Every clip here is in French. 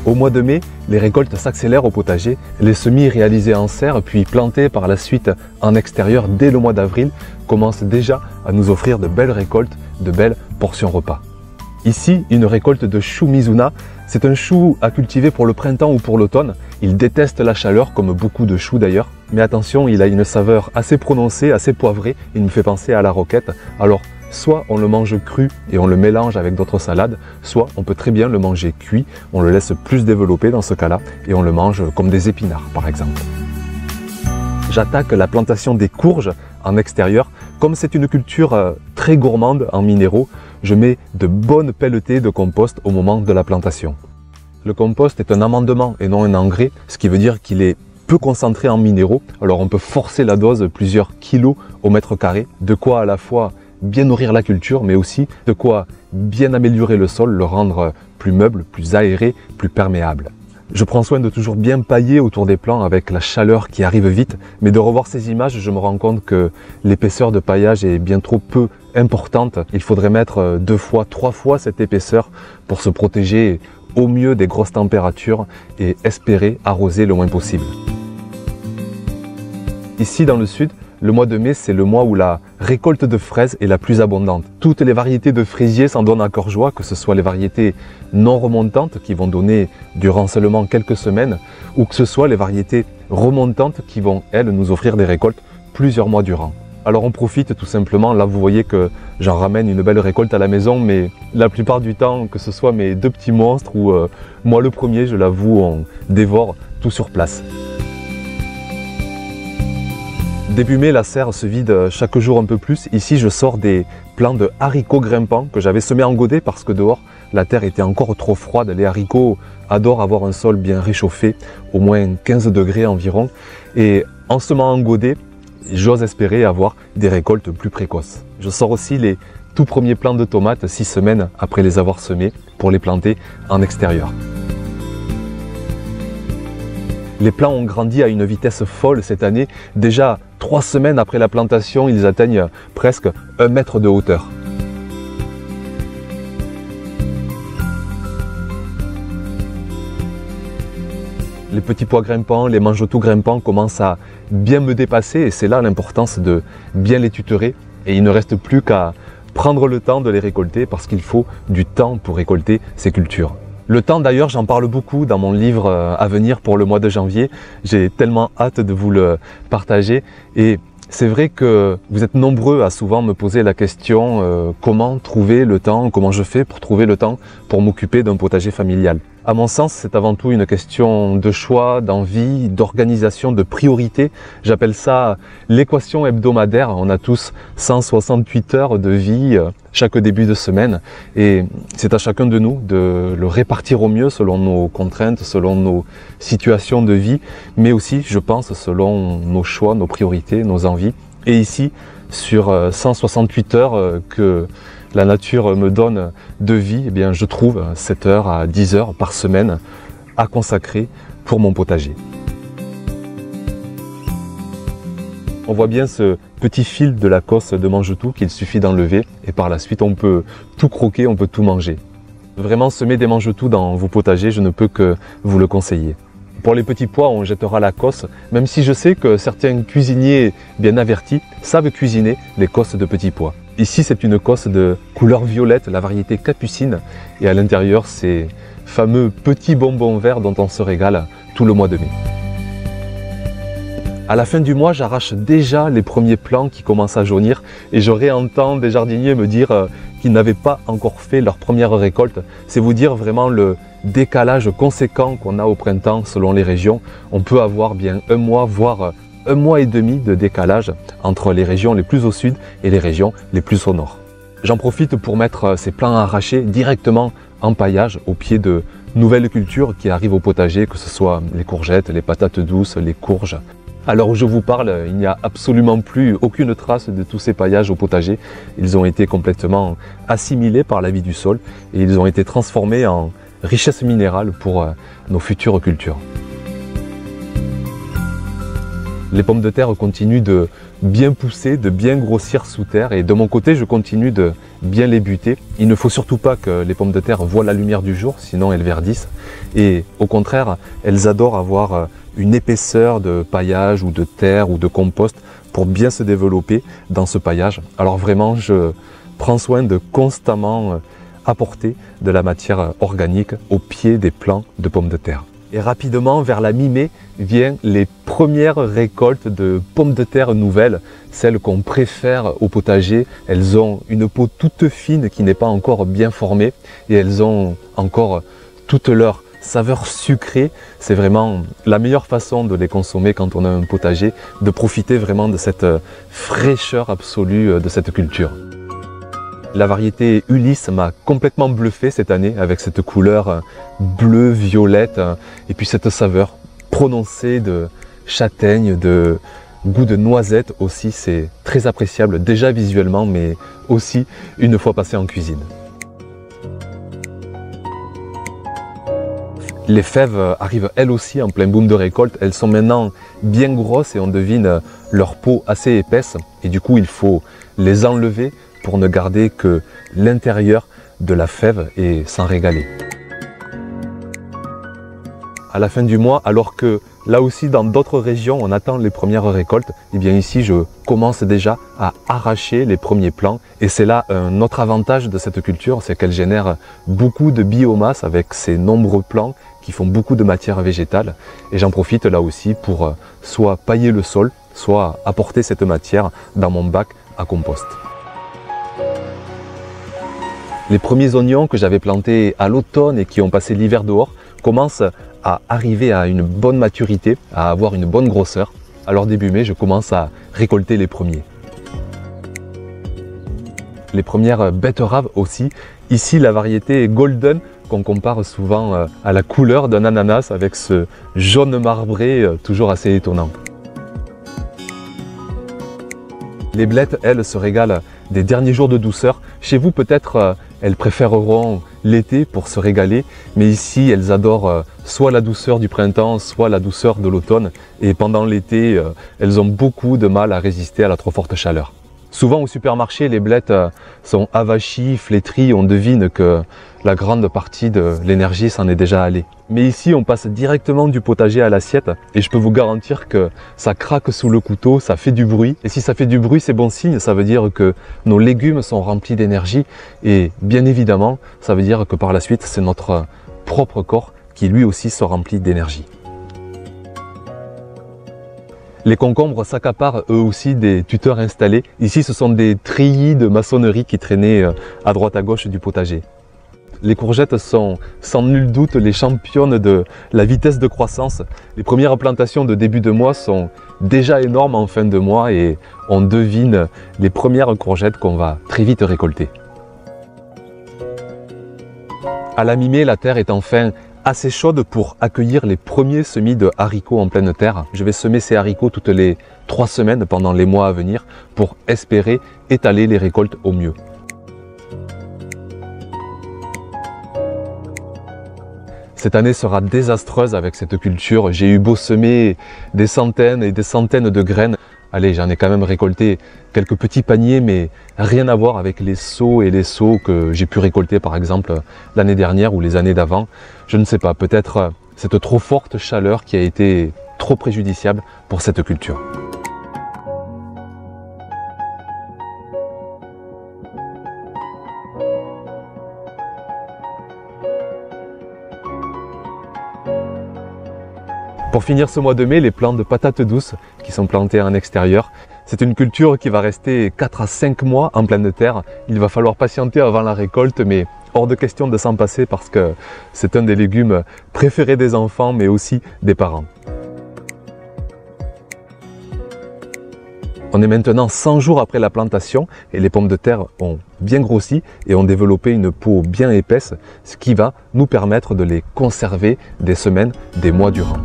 Au mois de mai, les récoltes s'accélèrent au potager. Les semis réalisés en serre puis plantés par la suite en extérieur dès le mois d'avril commencent déjà à nous offrir de belles récoltes, de belles portions repas. Ici, une récolte de chou Mizuna. C'est un chou à cultiver pour le printemps ou pour l'automne. Il déteste la chaleur, comme beaucoup de choux d'ailleurs. Mais attention, il a une saveur assez prononcée, assez poivrée. Il me fait penser à la roquette. Alors, soit on le mange cru et on le mélange avec d'autres salades, soit on peut très bien le manger cuit. On le laisse plus développer dans ce cas-là et on le mange comme des épinards, par exemple. J'attaque la plantation des courges en extérieur. Comme c'est une culture très gourmande en minéraux, je mets de bonnes pelletées de compost au moment de la plantation. Le compost est un amendement et non un engrais, ce qui veut dire qu'il est peu concentré en minéraux. Alors on peut forcer la dose plusieurs kilos au mètre carré, de quoi à la fois bien nourrir la culture, mais aussi de quoi bien améliorer le sol, le rendre plus meuble, plus aéré, plus perméable. Je prends soin de toujours bien pailler autour des plants avec la chaleur qui arrive vite, mais de revoir ces images, je me rends compte que l'épaisseur de paillage est bien trop peu importante. Il faudrait mettre 2 fois, 3 fois cette épaisseur pour se protéger au mieux des grosses températures et espérer arroser le moins possible. Ici dans le sud, le mois de mai, c'est le mois où la récolte de fraises est la plus abondante. Toutes les variétés de fraisiers s'en donnent à cœur joie, que ce soit les variétés non remontantes qui vont donner durant seulement quelques semaines, ou que ce soit les variétés remontantes qui vont, elles, nous offrir des récoltes plusieurs mois durant. Alors on profite tout simplement, là vous voyez que j'en ramène une belle récolte à la maison, mais la plupart du temps, que ce soit mes 2 petits monstres ou moi le premier, je l'avoue, on dévore tout sur place. Début mai, la serre se vide chaque jour un peu plus. Ici, je sors des plants de haricots grimpants que j'avais semés en godet parce que dehors, la terre était encore trop froide. Les haricots adorent avoir un sol bien réchauffé, au moins 15 degrés environ. Et en semant en godet, j'ose espérer avoir des récoltes plus précoces. Je sors aussi les tout premiers plants de tomates 6 semaines après les avoir semés pour les planter en extérieur. Les plants ont grandi à une vitesse folle cette année. Déjà 3 semaines après la plantation, ils atteignent presque 1 mètre de hauteur. Les petits pois grimpants, les mangetout grimpants commencent à bien me dépasser et c'est là l'importance de bien les tutorer. Et il ne reste plus qu'à prendre le temps de les récolter parce qu'il faut du temps pour récolter ces cultures. Le temps d'ailleurs, j'en parle beaucoup dans mon livre à venir pour le mois de janvier. J'ai tellement hâte de vous le partager et c'est vrai que vous êtes nombreux à souvent me poser la question comment trouver le temps, comment je fais pour trouver le temps pour m'occuper d'un potager familial. À mon sens, c'est avant tout une question de choix, d'envie, d'organisation, de priorité. J'appelle ça l'équation hebdomadaire. On a tous 168 heures de vie chaque début de semaine et c'est à chacun de nous de le répartir au mieux selon nos contraintes, selon nos situations de vie, mais aussi, je pense, selon nos choix, nos priorités, nos envies. Et ici, sur 168 heures que la nature me donne de vie, eh bien, je trouve 7 heures à 10 heures par semaine à consacrer pour mon potager. On voit bien ce petit fil de la cosse de mangetout qu'il suffit d'enlever et par la suite on peut tout croquer, on peut tout manger. Vraiment semer des mangetous dans vos potagers, je ne peux que vous le conseiller. Pour les petits pois, on jettera la cosse, même si je sais que certains cuisiniers bien avertis savent cuisiner les cosses de petits pois. Ici, c'est une cosse de couleur violette, la variété capucine, et à l'intérieur, ces fameux petits bonbons verts dont on se régale tout le mois de mai. À la fin du mois, j'arrache déjà les premiers plants qui commencent à jaunir et je réentends des jardiniers me dire qu'ils n'avaient pas encore fait leur première récolte. C'est vous dire vraiment le décalage conséquent qu'on a au printemps selon les régions. On peut avoir bien 1 mois, voire 1 mois et demi de décalage entre les régions les plus au sud et les régions les plus au nord. J'en profite pour mettre ces plants arrachés directement en paillage au pied de nouvelles cultures qui arrivent au potager, que ce soit les courgettes, les patates douces, les courges. À l'heure où je vous parle, il n'y a absolument plus aucune trace de tous ces paillages au potager. Ils ont été complètement assimilés par la vie du sol et ils ont été transformés en richesse minérale pour nos futures cultures. Les pommes de terre continuent de bien pousser, de bien grossir sous terre et de mon côté, je continue de bien les buter. Il ne faut surtout pas que les pommes de terre voient la lumière du jour, sinon elles verdissent. Et au contraire, elles adorent avoir une épaisseur de paillage ou de terre ou de compost pour bien se développer dans ce paillage. Alors vraiment, je prends soin de constamment apporter de la matière organique au pied des plants de pommes de terre. Et rapidement, vers la mi-mai, viennent les premières récoltes de pommes de terre nouvelles, celles qu'on préfère au potager. Elles ont une peau toute fine qui n'est pas encore bien formée et elles ont encore toute leur saveur sucrée. C'est vraiment la meilleure façon de les consommer quand on a un potager, de profiter vraiment de cette fraîcheur absolue de cette culture. La variété Ulysse m'a complètement bluffé cette année avec cette couleur bleu-violette et puis cette saveur prononcée de châtaigne, de goût de noisette aussi. C'est très appréciable déjà visuellement mais aussi une fois passé en cuisine. Les fèves arrivent elles aussi en plein boom de récolte. Elles sont maintenant bien grosses et on devine leur peau assez épaisse et du coup il faut les enlever pour ne garder que l'intérieur de la fève et s'en régaler. À la fin du mois, alors que là aussi dans d'autres régions on attend les premières récoltes, et bien ici je commence déjà à arracher les premiers plants et c'est là un autre avantage de cette culture, c'est qu'elle génère beaucoup de biomasse avec ses nombreux plants qui font beaucoup de matière végétale et j'en profite là aussi pour soit pailler le sol, soit apporter cette matière dans mon bac à compost. Les premiers oignons que j'avais plantés à l'automne et qui ont passé l'hiver dehors commencent à arriver à une bonne maturité, à avoir une bonne grosseur. Alors début mai, je commence à récolter les premiers. Les premières betteraves aussi. Ici, la variété Golden qu'on compare souvent à la couleur d'un ananas avec ce jaune marbré toujours assez étonnant. Les blettes, elles, se régalent des derniers jours de douceur. Chez vous, peut-être, elles préféreront l'été pour se régaler, mais ici, elles adorent soit la douceur du printemps, soit la douceur de l'automne. Et pendant l'été, elles ont beaucoup de mal à résister à la trop forte chaleur. Souvent au supermarché, les blettes sont avachies, flétries, on devine que la grande partie de l'énergie s'en est déjà allée. Mais ici, on passe directement du potager à l'assiette et je peux vous garantir que ça craque sous le couteau, ça fait du bruit. Et si ça fait du bruit, c'est bon signe, ça veut dire que nos légumes sont remplis d'énergie et bien évidemment, ça veut dire que par la suite, c'est notre propre corps qui lui aussi se remplit d'énergie. Les concombres s'accaparent eux aussi des tuteurs installés. Ici, ce sont des treillis de maçonnerie qui traînaient à droite à gauche du potager. Les courgettes sont sans nul doute les championnes de la vitesse de croissance. Les premières plantations de début de mois sont déjà énormes en fin de mois et on devine les premières courgettes qu'on va très vite récolter. À la mi-mai, la terre est enfin assez chaude pour accueillir les premiers semis de haricots en pleine terre. Je vais semer ces haricots toutes les 3 semaines pendant les mois à venir pour espérer étaler les récoltes au mieux. Cette année sera désastreuse avec cette culture. J'ai eu beau semer des centaines et des centaines de graines. Allez, j'en ai quand même récolté quelques petits paniers, mais rien à voir avec les seaux et les seaux que j'ai pu récolter par exemple l'année dernière ou les années d'avant. Je ne sais pas, peut-être cette trop forte chaleur qui a été trop préjudiciable pour cette culture. Pour finir ce mois de mai, les plants de patates douces qui sont plantés en extérieur. C'est une culture qui va rester 4 à 5 mois en pleine terre. Il va falloir patienter avant la récolte, mais hors de question de s'en passer parce que c'est un des légumes préférés des enfants, mais aussi des parents. On est maintenant 100 jours après la plantation et les pommes de terre ont bien grossi et ont développé une peau bien épaisse, ce qui va nous permettre de les conserver des semaines, des mois durant.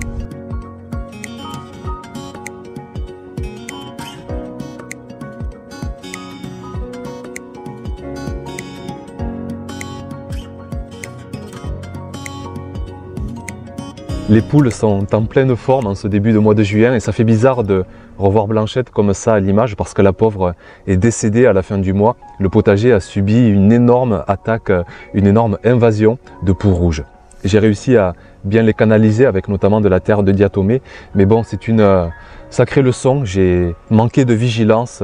Les poules sont en pleine forme en ce début de mois de juin et ça fait bizarre de revoir Blanchette comme ça à l'image parce que la pauvre est décédée à la fin du mois. Le potager a subi une énorme attaque, une énorme invasion de poules rouges. J'ai réussi à bien les canaliser avec notamment de la terre de diatomée, mais bon, c'est une sacrée leçon. J'ai manqué de vigilance,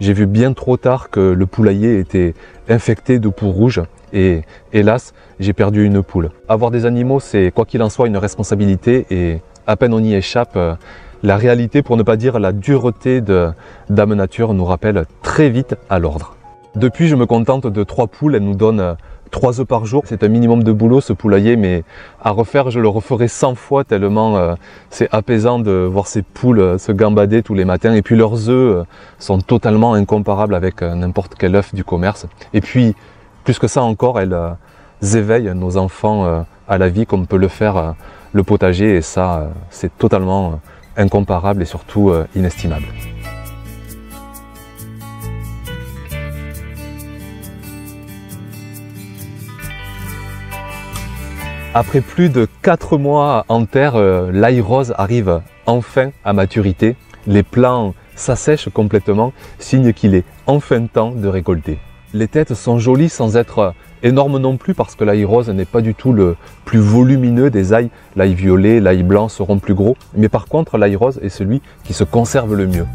j'ai vu bien trop tard que le poulailler était infecté de poules rouges et hélas, j'ai perdu une poule. Avoir des animaux, c'est quoi qu'il en soit une responsabilité et à peine on y échappe, la réalité, pour ne pas dire la dureté de Dame Nature, nous rappelle très vite à l'ordre. Depuis, je me contente de 3 poules, elles nous donnent 3 œufs par jour. C'est un minimum de boulot ce poulailler, mais à refaire, je le referai 100 fois tellement c'est apaisant de voir ces poules se gambader tous les matins. Et puis leurs œufs sont totalement incomparables avec n'importe quel œuf du commerce. Et puis, plus que ça encore, elles éveillent nos enfants à la vie comme peut le faire le potager. Et ça, c'est totalement incomparable et surtout inestimable. Après plus de 4 mois en terre, l'ail rose arrive enfin à maturité. Les plants s'assèchent complètement, signe qu'il est enfin temps de récolter. Les têtes sont jolies sans être énormes non plus parce que l'ail rose n'est pas du tout le plus volumineux des ails. L'ail violet, l'ail blanc seront plus gros, mais par contre l'ail rose est celui qui se conserve le mieux.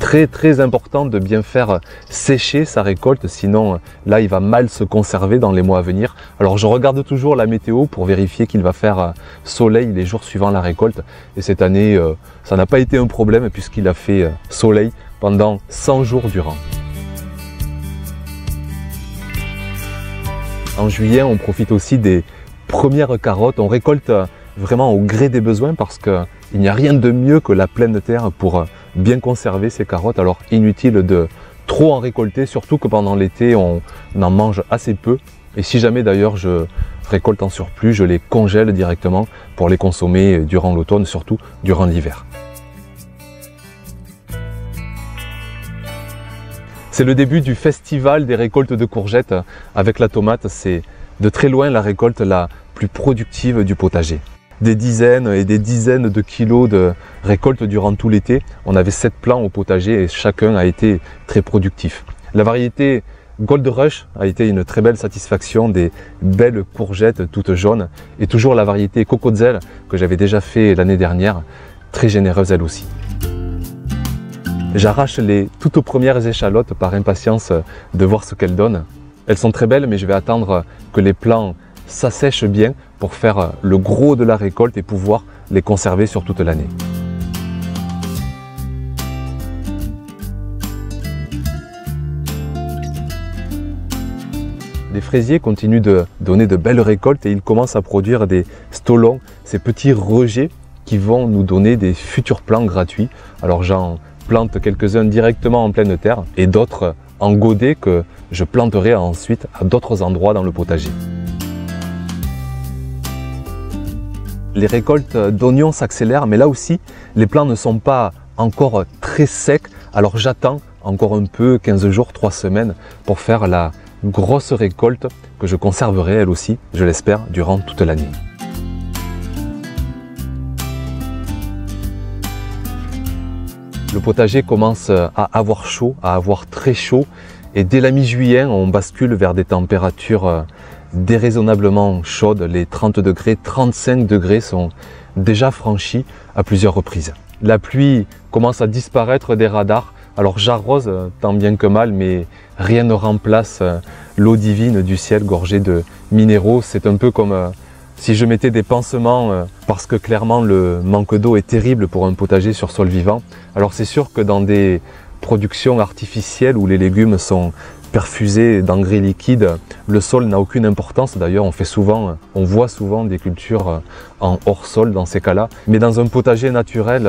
C'est très important de bien faire sécher sa récolte, sinon là il va mal se conserver dans les mois à venir. Alors je regarde toujours la météo pour vérifier qu'il va faire soleil les jours suivant la récolte. Et cette année, ça n'a pas été un problème puisqu'il a fait soleil pendant 100 jours durant. En juillet, on profite aussi des premières carottes. On récolte vraiment au gré des besoins parce qu'il n'y a rien de mieux que la pleine terre pour bien conserver ces carottes. Alors inutile de trop en récolter, surtout que pendant l'été, on en mange assez peu. Et si jamais d'ailleurs je récolte en surplus, je les congèle directement pour les consommer durant l'automne, surtout durant l'hiver. C'est le début du festival des récoltes de courgettes. Avec la tomate, c'est de très loin la récolte la plus productive du potager. Des dizaines et des dizaines de kilos de récolte durant tout l'été. On avait 7 plants au potager et chacun a été très productif. La variété Gold Rush a été une très belle satisfaction, des belles courgettes toutes jaunes. Et toujours la variété Cocozelle que j'avais déjà fait l'année dernière, très généreuse elle aussi. J'arrache les toutes premières échalotes par impatience de voir ce qu'elles donnent. Elles sont très belles, mais je vais attendre que les plants s'assèchent bien pour faire le gros de la récolte et pouvoir les conserver sur toute l'année. Les fraisiers continuent de donner de belles récoltes et ils commencent à produire des stolons, ces petits rejets qui vont nous donner des futurs plants gratuits. Alors j'en plante quelques-uns directement en pleine terre et d'autres en godet que je planterai ensuite à d'autres endroits dans le potager. Les récoltes d'oignons s'accélèrent, mais là aussi, les plants ne sont pas encore très secs. Alors j'attends encore un peu, 15 jours, 3 semaines, pour faire la grosse récolte que je conserverai elle aussi, je l'espère, durant toute l'année. Le potager commence à avoir chaud, à avoir très chaud. Et dès la mi-juillet, on bascule vers des températures déraisonnablement chaudes. Les 30 degrés, 35 degrés sont déjà franchis à plusieurs reprises. La pluie commence à disparaître des radars. Alors j'arrose tant bien que mal, mais rien ne remplace l'eau divine du ciel gorgée de minéraux. C'est un peu comme si je mettais des pansements, parce que clairement le manque d'eau est terrible pour un potager sur sol vivant. Alors c'est sûr que dans des productions artificielles où les légumes sont perfusés d'engrais liquides, le sol n'a aucune importance. D'ailleurs, on voit souvent des cultures en hors sol dans ces cas-là. Mais dans un potager naturel,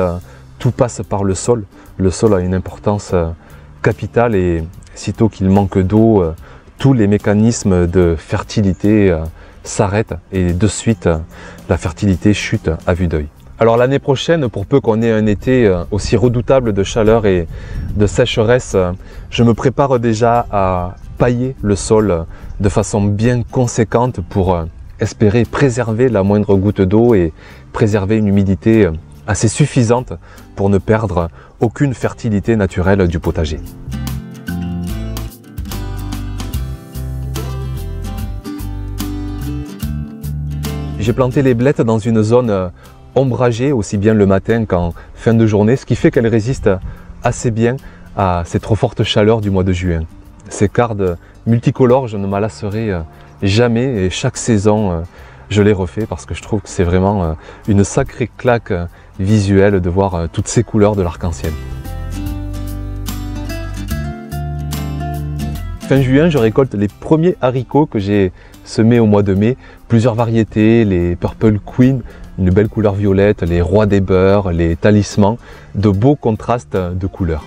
tout passe par le sol. Le sol a une importance capitale et sitôt qu'il manque d'eau, tous les mécanismes de fertilité s'arrêtent et de suite la fertilité chute à vue d'œil. Alors l'année prochaine, pour peu qu'on ait un été aussi redoutable de chaleur et de sécheresse, je me prépare déjà à pailler le sol de façon bien conséquente pour espérer préserver la moindre goutte d'eau et préserver une humidité assez suffisante pour ne perdre aucune fertilité naturelle du potager. J'ai planté les blettes dans une zone ombragée, aussi bien le matin qu'en fin de journée, ce qui fait qu'elles résistent assez bien à ces trop fortes chaleurs du mois de juin. Ces cardes multicolores, je ne m'en lasserai jamais et chaque saison, je les refais parce que je trouve que c'est vraiment une sacrée claque visuelle de voir toutes ces couleurs de l'arc-en-ciel. Fin juin, je récolte les premiers haricots que j'ai semés au mois de mai. Plusieurs variétés, les Purple Queen, une belle couleur violette, les Rois des Beurs, les Talismans, de beaux contrastes de couleurs.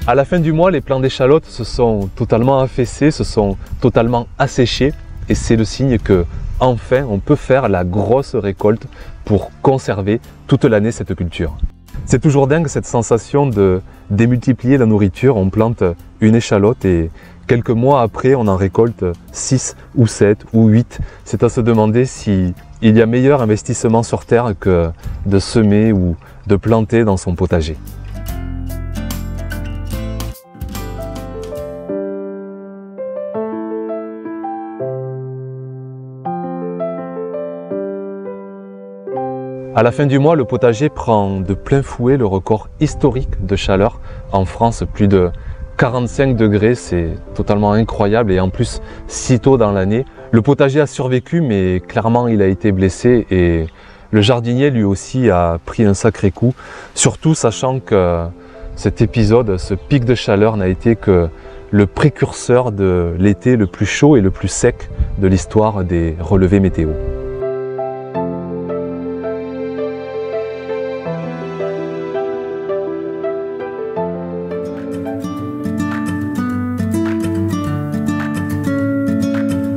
À la fin du mois, les plants d'échalotes se sont totalement affaissés, se sont totalement asséchés et c'est le signe que enfin on peut faire la grosse récolte pour conserver toute l'année cette culture. C'est toujours dingue cette sensation de démultiplier la nourriture. On plante une échalote et quelques mois après on en récolte 6 ou 7 ou 8. C'est à se demander s'il y a meilleur investissement sur terre que de semer ou de planter dans son potager. À la fin du mois, le potager prend de plein fouet le record historique de chaleur en France, plus de 45 degrés, c'est totalement incroyable et en plus si tôt dans l'année. Le potager a survécu mais clairement il a été blessé et le jardinier lui aussi a pris un sacré coup, surtout sachant que cet épisode, ce pic de chaleur n'a été que le précurseur de l'été le plus chaud et le plus sec de l'histoire des relevés météo.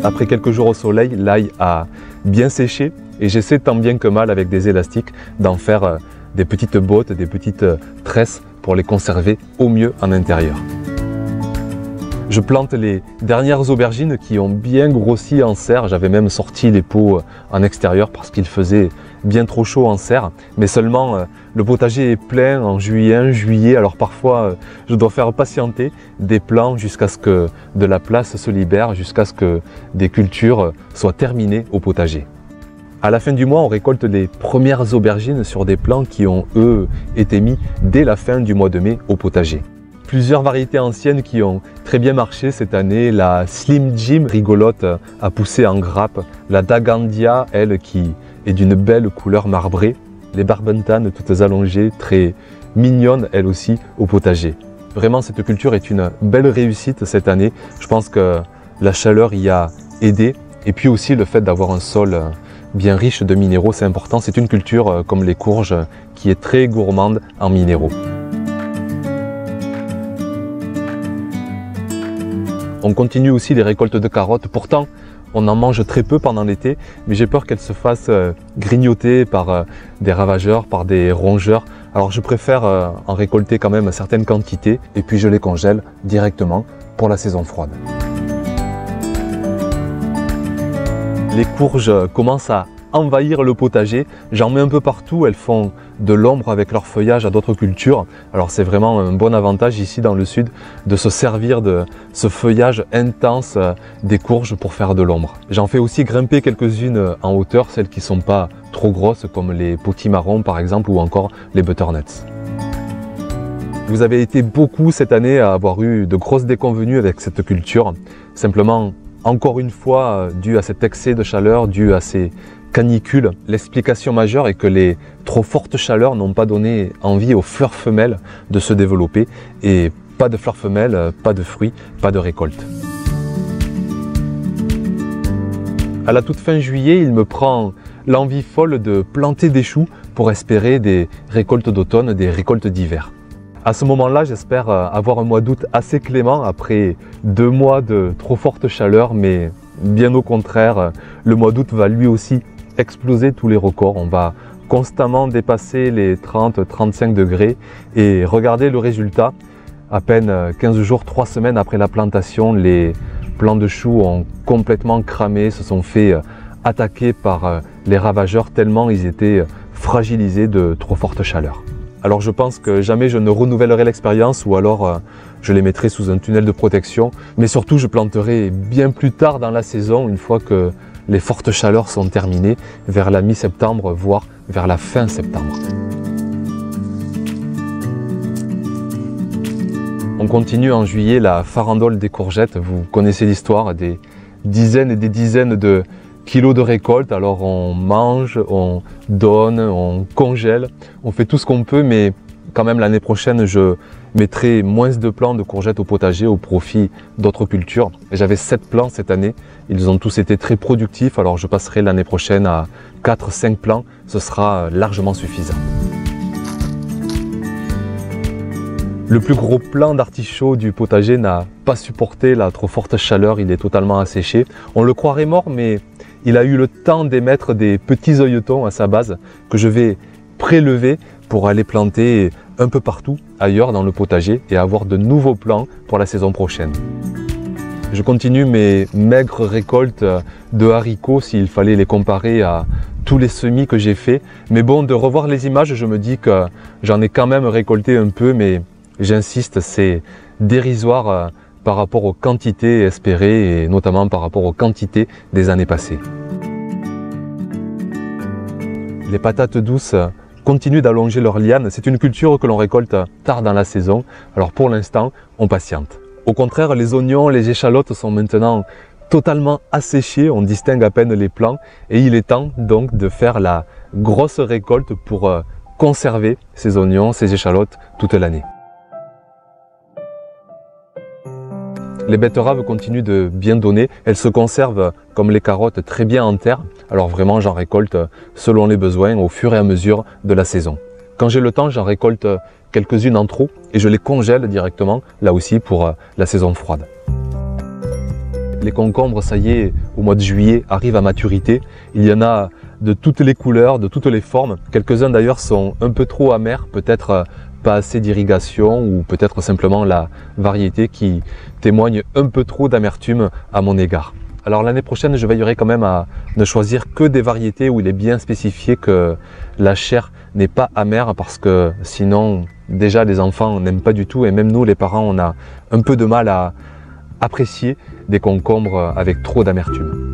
Après quelques jours au soleil, l'ail a bien séché et j'essaie tant bien que mal avec des élastiques d'en faire des petites bottes, des petites tresses pour les conserver au mieux en intérieur. Je plante les dernières aubergines qui ont bien grossi en serre. J'avais même sorti les pots en extérieur parce qu'il faisait bien trop chaud en serre. Mais seulement le potager est plein en juillet, alors parfois je dois faire patienter des plants jusqu'à ce que de la place se libère, jusqu'à ce que des cultures soient terminées au potager. À la fin du mois, on récolte les premières aubergines sur des plants qui ont, eux, été mis dès la fin du mois de mai au potager. Plusieurs variétés anciennes qui ont très bien marché cette année. La Slim Jim rigolote a poussé en grappe. La Dagandia, elle, qui est d'une belle couleur marbrée. Les Barbentanes toutes allongées, très mignonnes, elles aussi, au potager. Vraiment, cette culture est une belle réussite cette année. Je pense que la chaleur y a aidé. Et puis aussi le fait d'avoir un sol bien riche de minéraux, c'est important. C'est une culture comme les courges qui est très gourmande en minéraux. On continue aussi les récoltes de carottes. Pourtant, on en mange très peu pendant l'été, mais j'ai peur qu'elles se fassent grignoter par des ravageurs, par des rongeurs. Alors je préfère en récolter quand même certaines quantités et puis je les congèle directement pour la saison froide. Les courges commencent à envahir le potager. J'en mets un peu partout, elles font de l'ombre avec leur feuillage à d'autres cultures. Alors c'est vraiment un bon avantage ici dans le sud de se servir de ce feuillage intense des courges pour faire de l'ombre. J'en fais aussi grimper quelques-unes en hauteur, celles qui ne sont pas trop grosses comme les potimarrons par exemple ou encore les butternuts. Vous avez été beaucoup cette année à avoir eu de grosses déconvenues avec cette culture. Simplement, encore une fois, dû à cet excès de chaleur, dû à ces canicules, l'explication majeure est que les trop fortes chaleurs n'ont pas donné envie aux fleurs femelles de se développer et pas de fleurs femelles, pas de fruits, pas de récolte. À la toute fin juillet, il me prend l'envie folle de planter des choux pour espérer des récoltes d'automne, des récoltes d'hiver. À ce moment-là, j'espère avoir un mois d'août assez clément après 2 mois de trop forte chaleur, mais bien au contraire, le mois d'août va lui aussi exploser tous les records. On va constamment dépasser les 30-35 degrés et regardez le résultat. À peine 15 jours, 3 semaines après la plantation, les plants de choux ont complètement cramé, se sont fait attaquer par les ravageurs tellement ils étaient fragilisés de trop forte chaleur. Alors je pense que jamais je ne renouvellerai l'expérience ou alors je les mettrai sous un tunnel de protection. Mais surtout je planterai bien plus tard dans la saison, une fois que les fortes chaleurs sont terminées, vers la mi-septembre, voire vers la fin septembre. On continue en juillet la farandole des courgettes. Vous connaissez l'histoire, des dizaines et des dizaines de kilos de récolte. Alors on mange, on donne, on congèle, on fait tout ce qu'on peut, mais quand même l'année prochaine je mettrai moins de plants de courgettes au potager au profit d'autres cultures. J'avais 7 plants cette année, ils ont tous été très productifs, alors je passerai l'année prochaine à 4-5 plants, ce sera largement suffisant. Le plus gros plant d'artichaut du potager n'a pas supporté la trop forte chaleur, il est totalement asséché. On le croirait mort, mais il a eu le temps d'émettre des petits œilletons à sa base que je vais prélever pour aller planter un peu partout ailleurs dans le potager et avoir de nouveaux plants pour la saison prochaine. Je continue mes maigres récoltes de haricots s'il fallait les comparer à tous les semis que j'ai faits. Mais bon, de revoir les images, je me dis que j'en ai quand même récolté un peu, mais j'insiste, c'est dérisoire par rapport aux quantités espérées et notamment par rapport aux quantités des années passées. Les patates douces continuent d'allonger leurs lianes. C'est une culture que l'on récolte tard dans la saison. Alors pour l'instant, on patiente. Au contraire, les oignons, les échalotes sont maintenant totalement asséchés. On distingue à peine les plants. Et il est temps donc de faire la grosse récolte pour conserver ces oignons, ces échalotes toute l'année. Les betteraves continuent de bien donner, elles se conservent comme les carottes très bien en terre, alors vraiment j'en récolte selon les besoins au fur et à mesure de la saison. Quand j'ai le temps, j'en récolte quelques-unes en trop et je les congèle directement, là aussi pour la saison froide. Les concombres, ça y est, au mois de juillet, arrivent à maturité. Il y en a de toutes les couleurs, de toutes les formes. Quelques-uns d'ailleurs sont un peu trop amers, peut-être pas assez d'irrigation ou peut-être simplement la variété qui témoigne un peu trop d'amertume à mon égard. Alors l'année prochaine, je veillerai quand même à ne choisir que des variétés où il est bien spécifié que la chair n'est pas amère parce que sinon, déjà les enfants n'aiment pas du tout et même nous les parents, on a un peu de mal à apprécier des concombres avec trop d'amertume.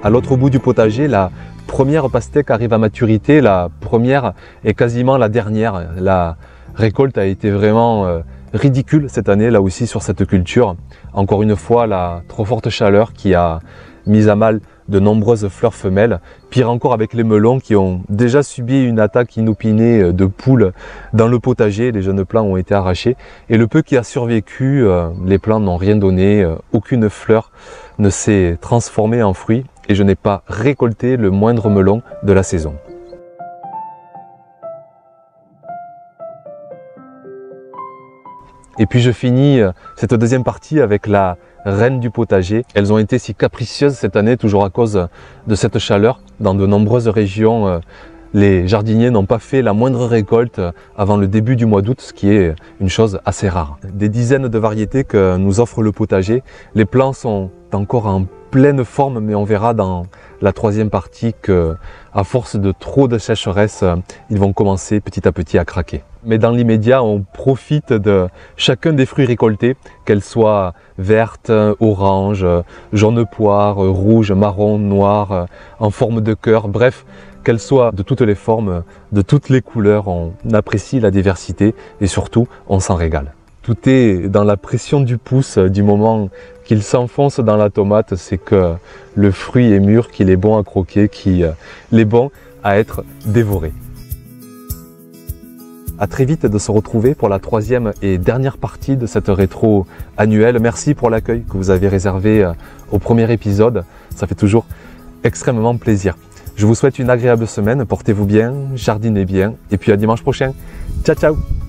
À l'autre bout du potager, la première pastèque arrive à maturité, la première est quasiment la dernière. La récolte a été vraiment ridicule cette année, là aussi sur cette culture. Encore une fois, la trop forte chaleur qui a mis à mal de nombreuses fleurs femelles. Pire encore avec les melons qui ont déjà subi une attaque inopinée de poules dans le potager. Les jeunes plants ont été arrachés. Et le peu qui a survécu, les plants n'ont rien donné. Aucune fleur ne s'est transformée en fruit. Et je n'ai pas récolté le moindre melon de la saison. Et puis je finis cette deuxième partie avec la reine du potager. Elles ont été si capricieuses cette année, toujours à cause de cette chaleur. Dans de nombreuses régions, les jardiniers n'ont pas fait la moindre récolte avant le début du mois d'août, ce qui est une chose assez rare. Des dizaines de variétés que nous offre le potager. Les plants sont encore en pleine forme, mais on verra dans la troisième partie que, à force de trop de sécheresse, ils vont commencer petit à petit à craquer. Mais dans l'immédiat, on profite de chacun des fruits récoltés, qu'elles soient vertes, oranges, jaune poire, rouge, marron, noir, en forme de cœur, bref, qu'elles soient de toutes les formes, de toutes les couleurs, on apprécie la diversité et surtout, on s'en régale. Tout est dans la pression du pouce, du moment qu'il s'enfonce dans la tomate, c'est que le fruit est mûr, qu'il est bon à croquer, qu'il est bon à être dévoré. À très vite de se retrouver pour la troisième et dernière partie de cette rétro annuelle. Merci pour l'accueil que vous avez réservé au premier épisode, ça fait toujours extrêmement plaisir. Je vous souhaite une agréable semaine, portez-vous bien, jardinez bien et puis à dimanche prochain. Ciao ciao!